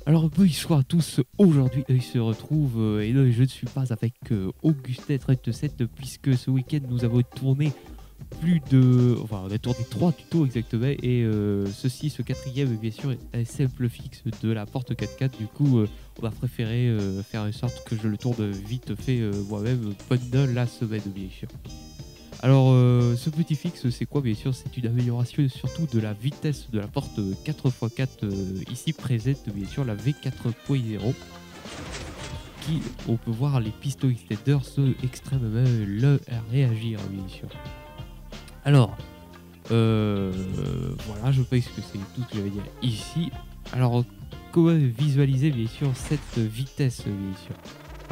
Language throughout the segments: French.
Alors bonsoir à tous, aujourd'hui il se retrouve et non, je ne suis pas avec Augustin37 puisque ce week-end nous avons tourné on a tourné 3 tutos exactement et ce quatrième bien sûr est un simple fixe de la porte 4x4. Du coup on a préféré faire en sorte que je le tourne vite fait moi-même pendant la semaine bien sûr. Alors, ce petit fixe, c'est quoi? Bien sûr, c'est une amélioration surtout de la vitesse de la porte 4x4 ici présente, bien sûr, la V4.0, qui, on peut voir les pistons extenders sont extrêmement lents à réagir, bien sûr. Alors, voilà, je pense que c'est tout ce que j'avais dire ici. Alors, comment visualiser, bien sûr, cette vitesse, bien sûr?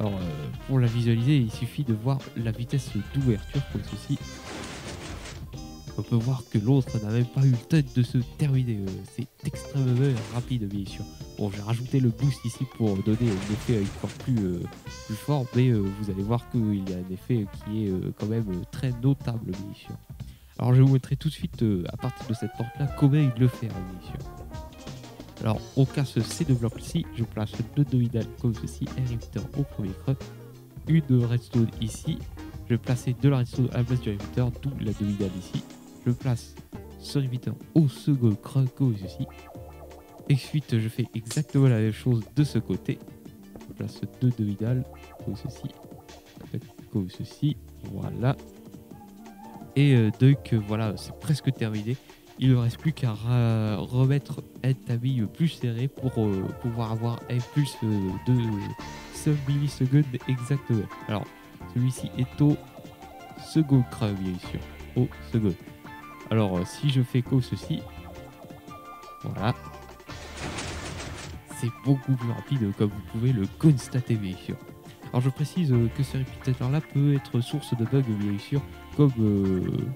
Alors, pour la visualiser, il suffit de voir la vitesse d'ouverture comme ceci. On peut voir que l'autre n'a même pas eu le temps de se terminer. C'est extrêmement rapide, bien sûr. Bon, j'ai rajouté le boost ici pour donner un effet encore plus fort, mais vous allez voir qu'il y a un effet qui est quand même très notable, bien sûr. Alors, je vais vous montrer tout de suite, à partir de cette porte-là, comment il le fait, bien sûr. Alors, on casse ces deux blocs-ci. Je place deux dominales comme ceci, un repeater au premier creux, une redstone ici. Je vais placer de la redstone à la place du repeater, d'où la dominale ici. Je place ce repeater au second creux comme ceci. Ensuite, je fais exactement la même chose de ce côté. Je place deux dominales comme ceci. Comme ceci. Voilà. Et donc, voilà, c'est presque terminé. Il ne reste plus qu'à remettre un tamis plus serré pour pouvoir avoir un pulse de 5 millisecondes exactement. Alors, celui-ci est au second creux, bien sûr. Au second. Alors, si je fais comme ceci, voilà, c'est beaucoup plus rapide comme vous pouvez le constater, bien sûr. Alors, je précise que ce répétiteur-là peut être source de bugs, bien sûr, comme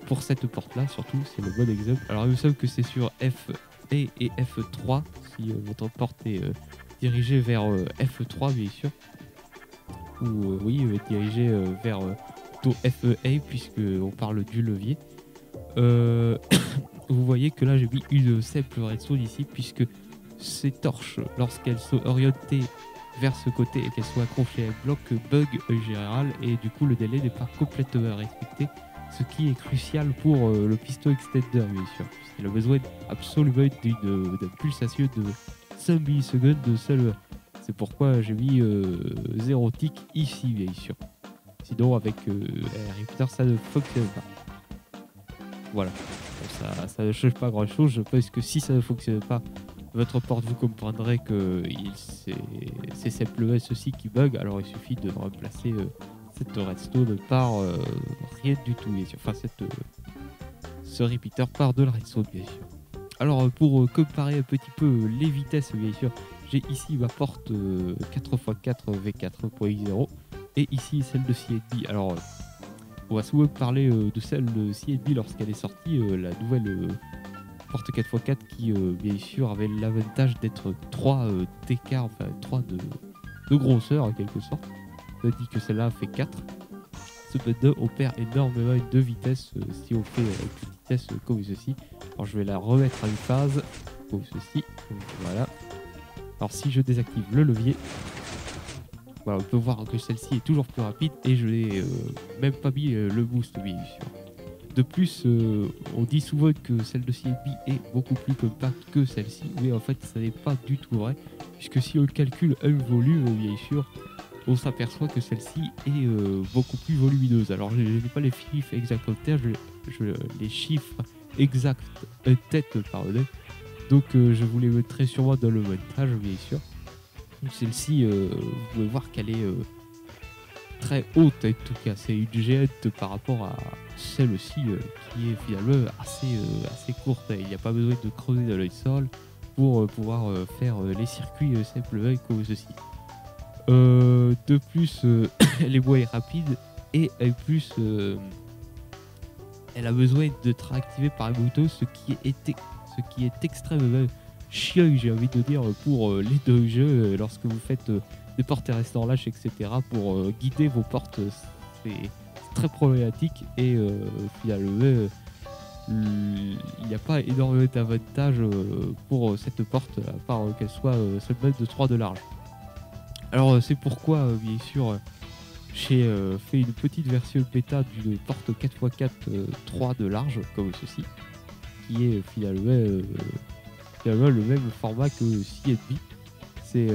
pour cette porte-là, surtout, c'est le bon exemple. Alors, il me semble que c'est sur F et F3, si votre porte est dirigée vers F3, bien sûr, ou oui, dirigée vers plutôt FE, puisqu'on parle du levier. Vous voyez que là j'ai mis une simple redstone ici puisque ces torches, lorsqu'elles sont orientées vers ce côté et qu'elles soient accrochées à un bloc, bug en général et du coup le délai n'est pas complètement respecté, ce qui est crucial pour le piston extender, bien sûr, puisqu'il a besoin absolument d'une pulsation de 5 millisecondes de seul. C'est pourquoi j'ai mis 0 tick ici, bien sûr. Sinon avec un repeater ça ne fonctionne pas. Voilà, bon, ça ne change pas grand chose. Je pense que si ça ne fonctionne pas, votre porte, vous comprendrez que c'est simplement ceci qui bug. Alors il suffit de remplacer cette redstone par rien du tout, bien sûr. Enfin, ce repeater par de la redstone, bien sûr. Alors pour comparer un petit peu les vitesses, bien sûr, j'ai ici ma porte 4x4 V4.0 et ici celle de CNB. Alors on va souvent parler de celle de CNB lorsqu'elle est sortie, la nouvelle porte 4x4 qui bien sûr avait l'avantage d'être 3 d'écart, enfin 3 de grosseur en quelque sorte. Ça dit que celle-là fait 4. Cependant, on perd énormément de vitesse si on fait une vitesse comme ceci. Alors je vais la remettre à une phase comme ceci. Voilà. Alors si je désactive le levier, voilà, on peut voir que celle-ci est toujours plus rapide et je n'ai même pas mis le boost, bien sûr. De plus, on dit souvent que celle de CNB est beaucoup plus compacte que celle-ci, mais en fait, ça n'est pas du tout vrai, puisque si on calcule un volume, bien sûr, on s'aperçoit que celle-ci est beaucoup plus volumineuse. Alors, je n'ai pas les chiffres exacts en tête, les chiffres exacts en tête, pardon. Donc, je vous les mettrai sûrement dans le montage, bien sûr. Celle-ci, vous pouvez voir qu'elle est très haute, en tout cas, c'est une géante par rapport à celle-ci qui est finalement assez courte. Il n'y a pas besoin de creuser dans le sol pour pouvoir faire les circuits simplement comme ceci. De plus, elle est moins rapide et en plus, elle a besoin d'être activée par un bouton, ce qui est extrêmement chiant, j'ai envie de dire, pour les deux jeux lorsque vous faites des portes et restants lâches, etc. Pour guider vos portes, c'est très problématique et finalement il n'y a pas énormément d'avantages pour cette porte, à part qu'elle soit seulement de 3 de large. Alors c'est pourquoi, bien sûr, j'ai fait une petite version bêta d'une porte 4x4 3 de large, comme ceci, qui est finalement le même format que CNB. C'est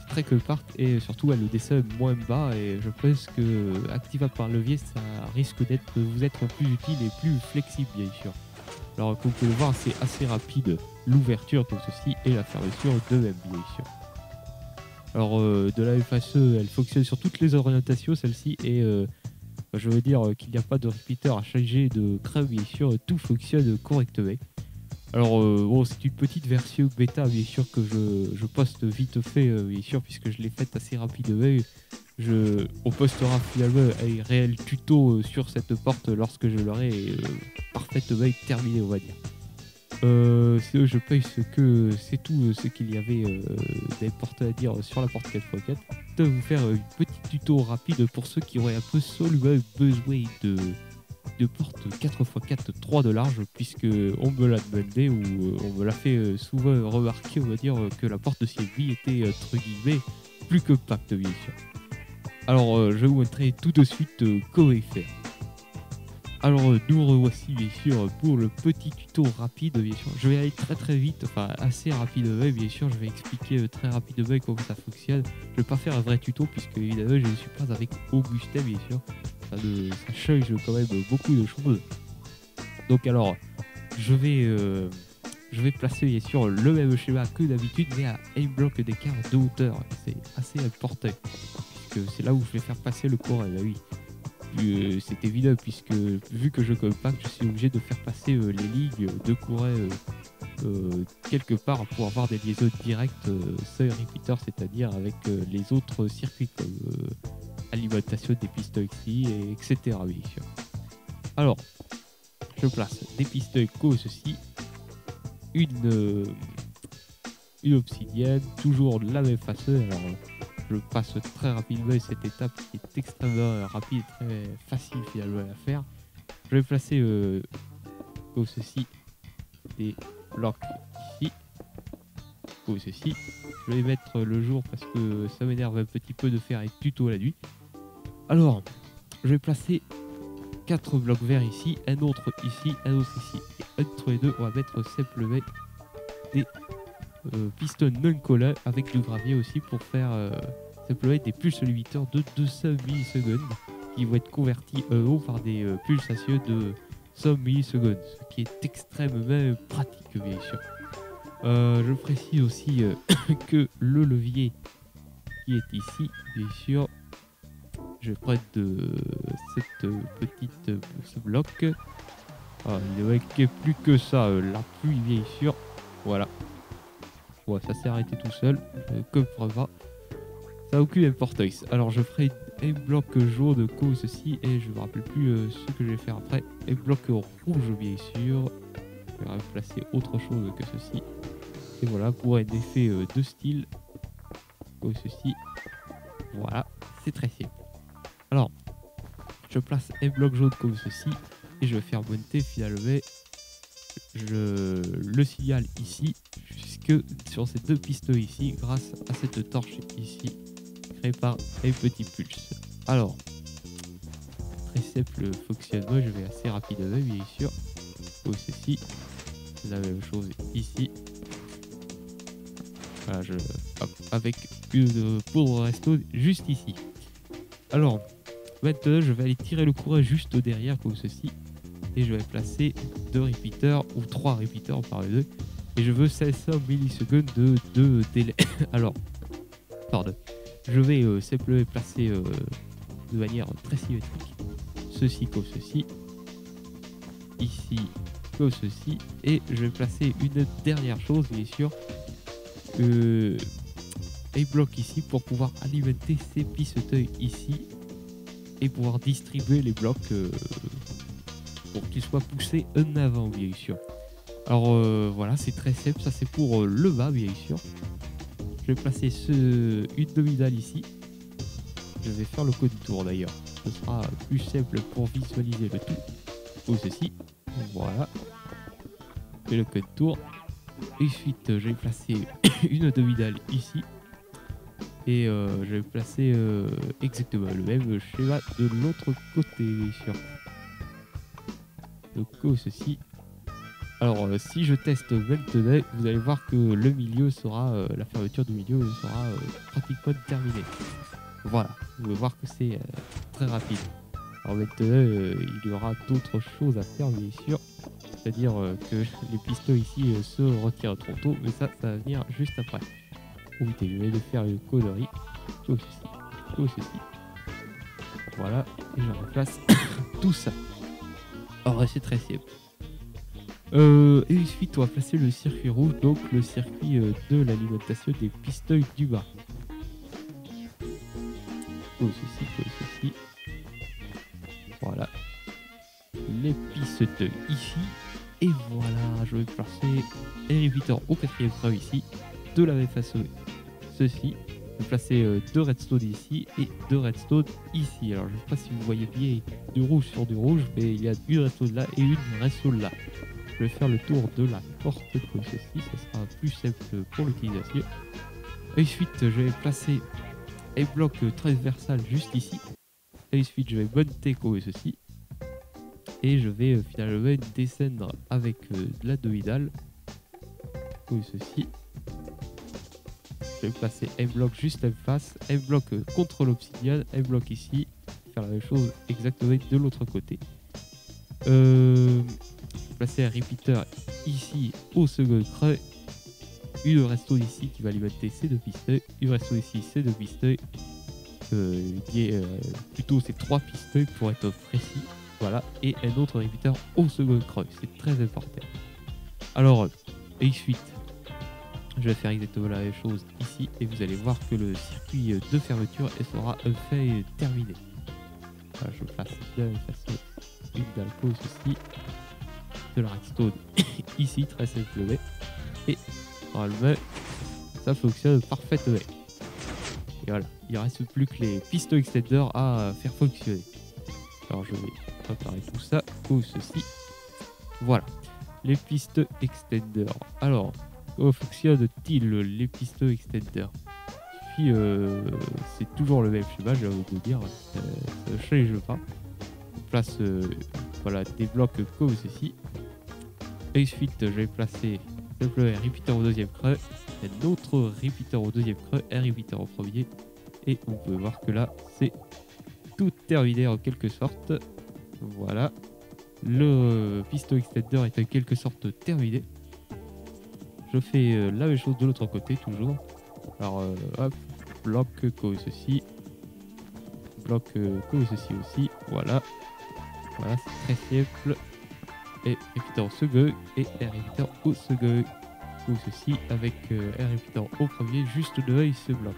très compact et surtout elle le descend moins bas, et je pense que activable par levier, ça risque de vous être plus utile et plus flexible, bien sûr. Alors comme vous pouvez le voir, c'est assez rapide l'ouverture comme ceci et la fermeture de même, bien sûr. Alors de la même façon, elle fonctionne sur toutes les orientations, celle-ci, et je veux dire qu'il n'y a pas de repeater à changer de crème, bien sûr, tout fonctionne correctement. Alors bon, c'est une petite version bêta, bien sûr, que je poste vite fait, bien sûr, puisque je l'ai faite assez rapidement. On postera finalement un réel tuto sur cette porte lorsque je l'aurai parfaitement terminé, on va dire. Sinon, je pense que c'est tout ce qu'il y avait d'important à dire sur la porte 4x4. Je vais vous faire une petite tuto rapide pour ceux qui auraient un peu seulement besoin de porte 4x4 3 de large, puisque on me l'a demandé, ou on me l'a fait souvent remarquer, on va dire, que la porte de CNB était entre guillemets plus compacte, bien sûr. Alors je vais vous montrer tout de suite comment y faire. Alors nous revoici, bien sûr, pour le petit tuto rapide, bien sûr. Je vais aller très vite, enfin assez rapidement, bien sûr. Je vais expliquer très rapidement comment ça fonctionne. Je vais pas faire un vrai tuto, puisque évidemment je ne suis pas avec Augustin, bien sûr. Ça change quand même beaucoup de choses. Donc alors, je vais placer, bien sûr, le même schéma que d'habitude, mais à un bloc d'écart de hauteur. C'est assez important, puisque c'est là où je vais faire passer le courant, bah oui. C'est évident, puisque vu que je compacte, je suis obligé de faire passer les lignes de courant quelque part pour avoir des liaisons directes sans repeater, c'est-à-dire avec les autres circuits comme alimentation des pistons ici, et etc. bien sûr. Alors, je place des pistons comme ceci, une obsidienne, toujours de la même façon. Alors, je passe très rapidement cette étape qui est extrêmement rapide, très facile finalement à faire. Je vais placer comme ceci des blocs ici, comme ceci. Je vais mettre le jour parce que ça m'énerve un petit peu de faire un tuto la nuit. Alors, je vais placer 4 blocs verts ici, un autre ici, un autre ici. Et entre les deux, on va mettre simplement des pistons non collants avec du gravier aussi pour faire simplement des pulses limiteurs de 200 millisecondes qui vont être convertis en haut par des pulsations de 100 millisecondes, ce qui est extrêmement pratique, bien sûr. Je précise aussi que le levier qui est ici, bien sûr, je prends ce bloc. Il ne manquait plus que ça, la pluie, bien sûr. Voilà. Ouais, ça s'est arrêté tout seul, comme preuve. Ça n'a aucune importance. Alors je ferai un bloc jaune comme ceci, et je ne me rappelle plus ce que je vais faire après. Un bloc rouge, bien sûr. Je vais remplacer autre chose que ceci. Et voilà, pour un effet de style, comme ceci. Voilà, c'est très simple. Alors, je place un bloc jaune comme ceci, et je vais faire monter finalement le signal ici, jusque sur ces deux pistons ici, grâce à cette torche ici, créée par un petit pulse. Alors, très simple fonctionnement, je vais assez rapidement, bien sûr, comme ceci. La même chose ici. Voilà, avec une poudre resto juste ici. Alors, maintenant, je vais aller tirer le courant juste derrière, comme ceci. Et je vais placer 2 repeaters ou 3 repeaters par les deux. Et je veux 500 millisecondes de délai. Alors, pardon. Je vais simplement placer de manière très symétrique ceci comme ceci. Ici comme ceci. Et je vais placer une dernière chose, bien sûr. Un bloc ici pour pouvoir alimenter ces pistons ici. Et pouvoir distribuer les blocs pour qu'ils soient poussés en avant, bien sûr. Alors voilà, c'est très simple, ça c'est pour le bas, bien sûr. Je vais placer une demi-dalle ici. Je vais faire le contour d'ailleurs. Ce sera plus simple pour visualiser le tout. Comme ceci. Voilà. Et le code tour. Ensuite, je vais placer une demi-dalle ici. Et je vais placer exactement le même schéma de l'autre côté, bien sûr. Donc, comme ceci. Alors, si je teste maintenant, vous allez voir que le milieu sera, la fermeture du milieu sera pratiquement terminée. Voilà, vous pouvez voir que c'est très rapide. Alors maintenant, il y aura d'autres choses à faire, bien sûr. C'est-à-dire que les pistons ici se retirent trop tôt, mais ça va venir juste après. Oh putain, je vais de faire une connerie. Comme ceci, comme ceci. Voilà, et je remplace tout ça. Alors, c'est très simple. Et ensuite, on va placer le circuit rouge, donc le circuit de l'alimentation des pistons du bas. Comme ceci, comme ceci. Voilà. Les pistons ici. Et voilà, je vais placer un repeater au quatrième creux ici. De la même façon, ceci. Je vais placer deux redstone ici et deux redstone ici. Alors, je ne sais pas si vous voyez bien du rouge sur du rouge, mais il y a une redstone là et une redstone là. Je vais faire le tour de la porte comme ceci, ça sera plus simple pour l'utilisation. Ensuite, je vais placer un bloc transversal juste ici. Ensuite, je vais monter comme ceci. Et je vais finalement descendre avec de la demi-dalle comme ceci. Je vais placer un bloc juste en face, un bloc contre l'obsidienne, un bloc ici. Faire la même chose exactement de l'autre côté. Placer un repeater ici au second creux, une redstone ici qui va alimenter ces deux pistons, une redstone ici ces deux pistons, plutôt ces trois pistons pour être précis, voilà, et un autre repeater au second creux, c'est très important. Alors, ensuite, je vais faire exactement la même chose ici et vous allez voir que le circuit de fermeture sera enfin terminé. Voilà, je place de la même façon une dalle comme ceci. De la redstone ici très simplement et normalement ça fonctionne parfaitement et voilà, il ne reste plus que les pistons extenders à faire fonctionner. Alors je vais préparer tout ça comme ceci. Voilà, les pistons extenders. Alors comment fonctionne-t-il les pistons extenders? Puis c'est toujours le même schéma, j'ai envie de vous dire, ça ne change pas. On place voilà, des blocs comme ceci. Ensuite, je vais placer simplement un repeater au deuxième creux, un autre repeater au deuxième creux, un repeater au premier. Et on peut voir que là, c'est tout terminé en quelque sorte. Voilà. Le piston extender est en quelque sorte terminé. Je fais la même chose de l'autre côté, toujours. Alors, hop, bloc comme ceci. Bloc comme ceci aussi. Voilà. Voilà, c'est très simple. Et repeater au second et un repeater au second ou ceci avec un repeater au premier juste devant ce bloc.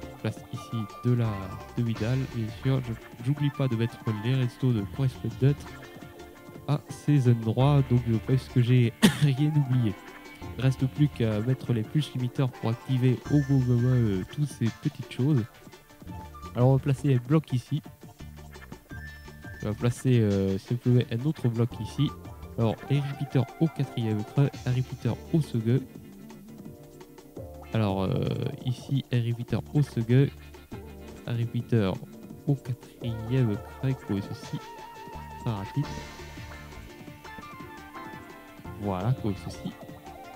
Je place ici de la demi-dalle, bien sûr. J'oublie pas de mettre les redstone correspondants à ces endroits, donc je pense que j'ai rien oublié. Il ne reste plus qu'à mettre les push limiteurs pour activer au bon moment toutes ces petites choses. Alors on va placer un bloc ici. On va placer simplement un autre bloc ici. Alors, un repeater au quatrième creux, un repeater au second. Alors, ici, un repeater au second, un repeater au quatrième creux, comme ceci. Très rapide. Voilà, comme ceci.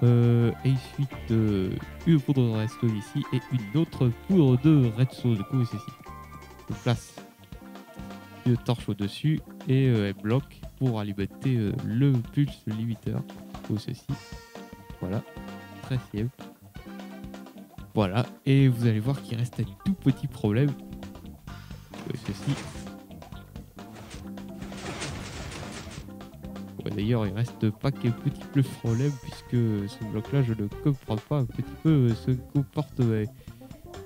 Et ensuite, une poudre de redstone ici et une autre poudre de redstone, comme ceci. Je place une torche au-dessus et un bloc pour alimenter le pulse limiteur ou ceci. Voilà, très simple. Voilà, et vous allez voir qu'il reste un tout petit problème. Ceci. Ouais, d'ailleurs, il reste pas qu'un petit peu problème puisque ce bloc-là, je ne comprends pas un petit peu ce comportement.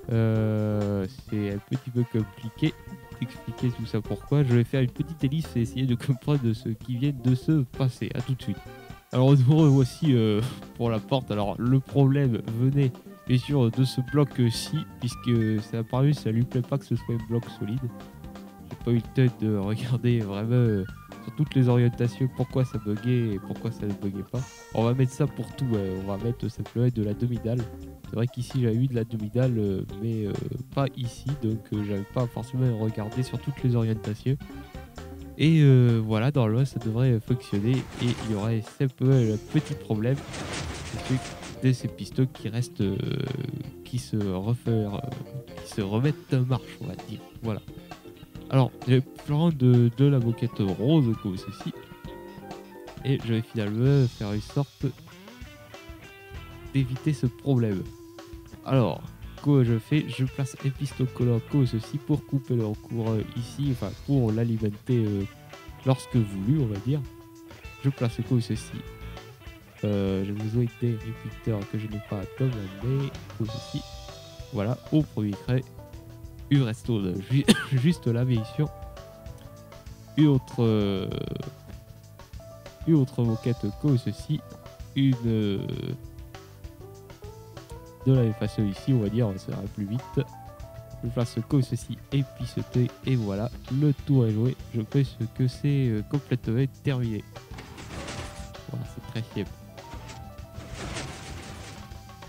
C'est un petit peu compliqué d'expliquer tout ça pourquoi. Je vais faire une petite hélice et essayer de comprendre ce qui vient de se passer. À tout de suite. Alors nous revoici pour la porte. Alors le problème venait bien sûr de ce bloc-ci puisque ça a apparu, ça lui plaît pas que ce soit un bloc solide. J'ai pas eu le temps de regarder vraiment sur toutes les orientations pourquoi ça buguait et pourquoi ça ne buguait pas. On va mettre ça pour tout, on va mettre simplement de la demi-dalle. C'est vrai qu'ici j'ai eu de la demi-dalle, mais pas ici, donc j'avais pas forcément regardé sur toutes les orientations. Et voilà, dans l'OS ça devrait fonctionner et il y aurait simplement un petit problème, c'est de ces pistons qui restent, qui se remettent en marche, on va dire. Voilà. Alors, j'ai plein de la moquette rose comme ceci. Et je vais finalement faire une sorte d'éviter ce problème. Alors, comment je fais? Je place un piston collant comme ceci pour couper le courant ici, enfin pour l'alimenter lorsque voulu, on va dire. Je place comme ceci. J'ai besoin des répéteurs que je n'ai pas commandé, comme ceci. Voilà, au premier cran. Il reste juste là, bien sûr. Une autre moquette comme ceci. Une de la même façon ici, on va dire, ça ira plus vite. Je place comme ceci et pistoter et voilà, le tour est joué. Je pense que c'est complètement terminé. Voilà, c'est très fiable.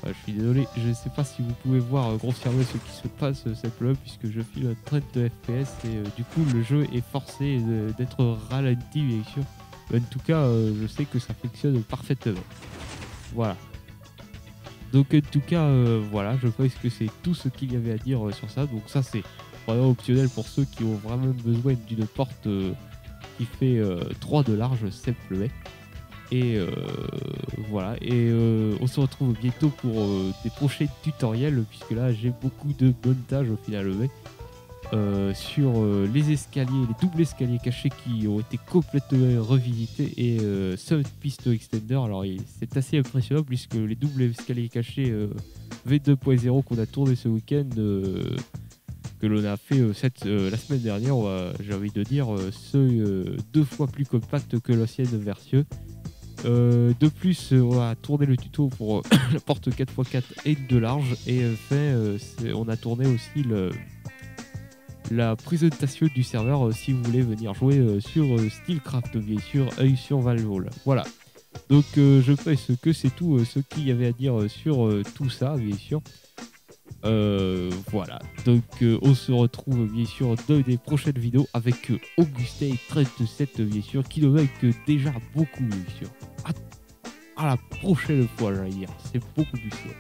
Je suis désolé, je ne sais pas si vous pouvez voir grossièrement ce qui se passe simplement puisque je file un 30 de FPS et du coup le jeu est forcé d'être ralenti bien sûr. En tout cas, je sais que ça fonctionne parfaitement. Voilà. Donc en tout cas, voilà, je pense que c'est tout ce qu'il y avait à dire sur ça. Donc ça c'est vraiment optionnel pour ceux qui ont vraiment besoin d'une porte qui fait 3 de large simplement. Et voilà, et on se retrouve bientôt pour des prochains tutoriels, puisque là j'ai beaucoup de montage au final sur les escaliers, les doubles escaliers cachés qui ont été complètement revisités et ce piston extender. Alors c'est assez impressionnant puisque les doubles escaliers cachés V2.0 qu'on a tourné ce week-end, que l'on a fait la semaine dernière, j'ai envie de dire, c'est 2 fois plus compact que l'ancienne version. De plus, on a tourné le tuto pour la porte 4x4 et de large et on a tourné aussi la présentation du serveur si vous voulez venir jouer sur Steelcraft, bien sûr, œil sur Valve. Voilà. Donc je pense que c'est tout ce qu'il y avait à dire sur tout ça, bien sûr. Voilà, donc on se retrouve bien sûr dans des prochaines vidéos avec Augustin37 bien sûr, qui le make déjà beaucoup bien sûr. À la prochaine fois, j'allais dire, c'est beaucoup plus sûr.